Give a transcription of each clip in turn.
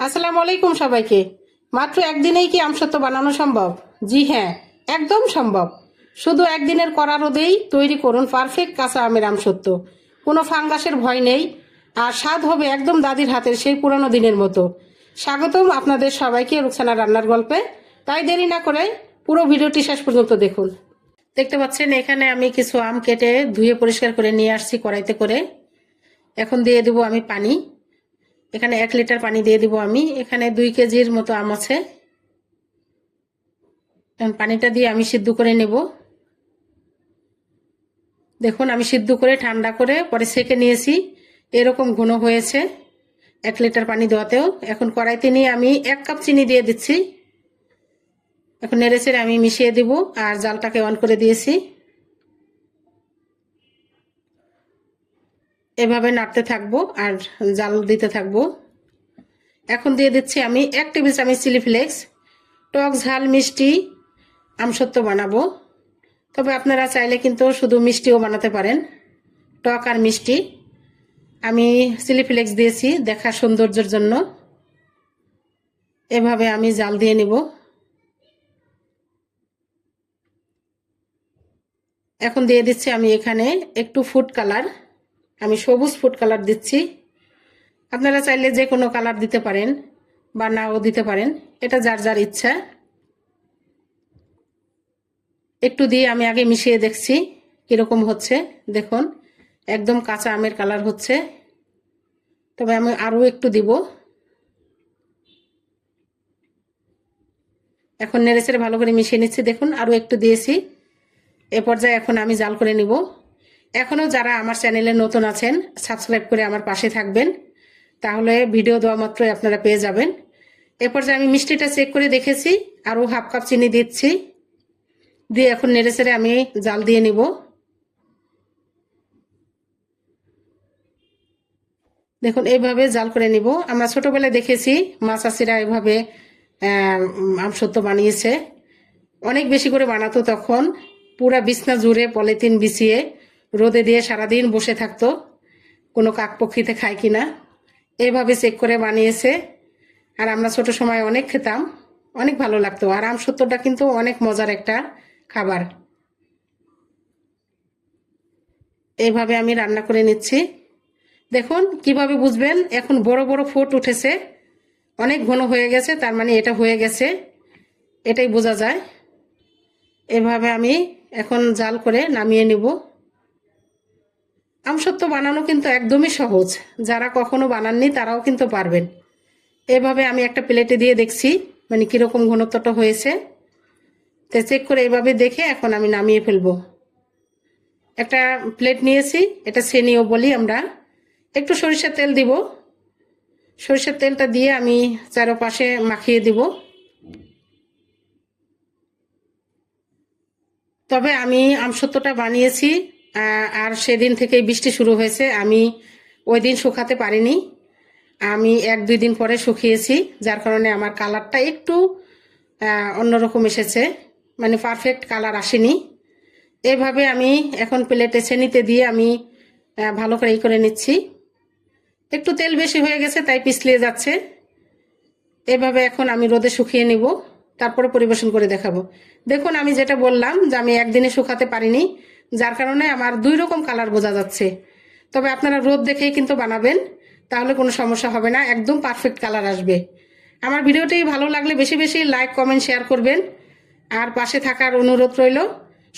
আসসালামু আলাইকুম সবাইকে। মাত্র একদিনেই কি আমসত্ত্ব বানানো সম্ভব? জি হ্যাঁ, একদম সম্ভব। শুধু একদিনের কড়া রোদেই তৈরি করুন পারফেক্ট কাঁচা আমের আমসত্ত্ব। কোনো ফাঙ্গাসের ভয় নেই, আর স্বাদ হবে একদম দাদির হাতের সেই পুরানো দিনের মতো। স্বাগতম আপনাদের সবাইকে রুকসানা রান্নার গল্পে। তাই দেরি না করে পুরো ভিডিওটি শেষ পর্যন্ত দেখুন। দেখতে পাচ্ছেন এখানে আমি কিছু আম কেটে ধুয়ে পরিষ্কার করে নিয়ে আসছি কড়াইতে করে। এখন দিয়ে দেবো আমি পানি। এখানে 1 লিটার পানি দিয়ে দিব আমি। এখানে 2 কেজির মতো আম আছে। পানিটা দিয়ে আমি সিদ্ধ করে নেব। দেখুন আমি সিদ্ধ করে ঠান্ডা করে পরে সেকে নিয়েছি, এরকম ঘন হয়েছে 1 লিটার পানি দেওয়াতেও। এখন কড়াইতে নিয়ে আমি 1 কাপ চিনি দিয়ে দিচ্ছি। এখন নেড়েচেড়ে আমি মিশিয়ে দিব আর জালটাকে অন করে দিয়েছি। এভাবে নাড়তে থাকবো আর জাল দিতে থাকবো। এখন দিয়ে দিচ্ছি আমি 1 টেবিল চামচ চিলি ফ্লেক্স। টক ঝাল মিষ্টি আমসত্ত্ব বানাবো, তবে আপনারা চাইলে কিন্তু শুধু মিষ্টিও বানাতে পারেন, টক আর মিষ্টি। আমি চিলি ফ্লেক্স দিয়েছি দেখার সৌন্দর্যের জন্য। এভাবে আমি জাল দিয়ে নিব। এখন দিয়ে দিচ্ছি আমি এখানে একটু ফুড কালার। আমি সবুজ ফুড কালার দিচ্ছি। আপনারা চাইলে যে কোনো কালার দিতে পারেন বা নাও দিতে পারেন, এটা যার যার ইচ্ছা। একটু দিয়ে আমি আগে মিশিয়ে দেখছি কিরকম হচ্ছে। দেখুন একদম কাঁচা আমের কালার হচ্ছে, তবে আমি আরও একটু দিব। এখন নেড়েচেড়ে ভালো করে মিশিয়ে নিচ্ছি। দেখুন আরও একটু দিয়েছি। এ পর্যায়ে এখন আমি জাল করে নিব। এখনও যারা আমার চ্যানেলে নতুন আছেন সাবস্ক্রাইব করে আমার পাশে থাকবেন, তাহলে ভিডিও দেওয়া মাত্রই আপনারা পেয়ে যাবেন। এ পর্যায়ে আমি মিষ্টিটা চেক করে দেখেছি, আরও 1/2 কাপ চিনি দিচ্ছি। দিয়ে এখন নেড়েচেড়ে আমি জাল দিয়ে নিব। দেখুন এইভাবে জাল করে নিব। আমরা ছোটবেলায় দেখেছি মা চাষিরা এভাবে আমসত্ত্ব বানিয়েছে। অনেক বেশি করে বানাতো তখন। পুরা বিছনা জুড়ে পলিথিন বিছিয়ে রোদে দিয়ে সারাদিন বসে থাকতো কোনো কাকপক্ষীতে খায় কিনা। এইভাবে চেক করে বানিয়েছে। আর আমরা ছোট সময় অনেক খেতাম, অনেক ভালো লাগতো। আর আমসত্ত্বটা কিন্তু অনেক মজার একটা খাবার। এইভাবে আমি রান্না করে নিচ্ছি। দেখুন কিভাবে বুঝবেন, এখন বড় বড় ফোঁট উঠেছে, অনেক ঘন হয়ে গেছে, তার মানে এটা হয়ে গেছে, এটাই বোঝা যায়। এভাবে আমি এখন জাল করে নামিয়ে নিব। আমসত্ত্ব বানানো কিন্তু একদমই সহজ, যারা কখনো বানাননি তারাও কিন্তু পারবেন। এভাবে আমি একটা প্লেটে দিয়ে দেখছি মানে কিরকম ঘনত্বটা হয়েছে। তো চেক করে এভাবে দেখে এখন আমি নামিয়ে ফেলবো। একটা প্লেট নিয়েছি, এটা সেনিও বলি আমরা। একটু সরিষার তেল দিব। সরিষার তেলটা দিয়ে আমি চারপাশে মাখিয়ে দিব। তবে আমি আমসত্ত্বটা বানিয়েছি আর সেদিন থেকে বৃষ্টি শুরু হয়েছে, আমি ওই দিন শুকাতে পারিনি। আমি 1-2 দিন পরে শুকিয়েছি, যার কারণে আমার কালারটা একটু অন্যরকম এসেছে, মানে পারফেক্ট কালার আসেনি। এভাবে আমি এখন প্লেটে ছেনিতে দিয়ে আমি ভালো করে করে নিচ্ছি। একটু তেল বেশি হয়ে গেছে তাই পিছলিয়ে যাচ্ছে। এভাবে এখন আমি রোদে শুকিয়ে নিব, তারপরে পরিবেশন করে দেখাবো। দেখুন আমি যেটা বললাম যে আমি একদিনে শুকাতে পারিনি, যার কারণে আমার 2 রকম কালার বোঝা যাচ্ছে। তবে আপনারা রোদ দেখেই কিন্তু বানাবেন, তাহলে কোনো সমস্যা হবে না, একদম পারফেক্ট কালার আসবে। আমার ভিডিওটি ভালো লাগলে বেশি বেশি লাইক কমেন্ট শেয়ার করবেন, আর পাশে থাকার অনুরোধ রইল।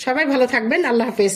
সবাই ভালো থাকবেন। আল্লাহ হাফেজ।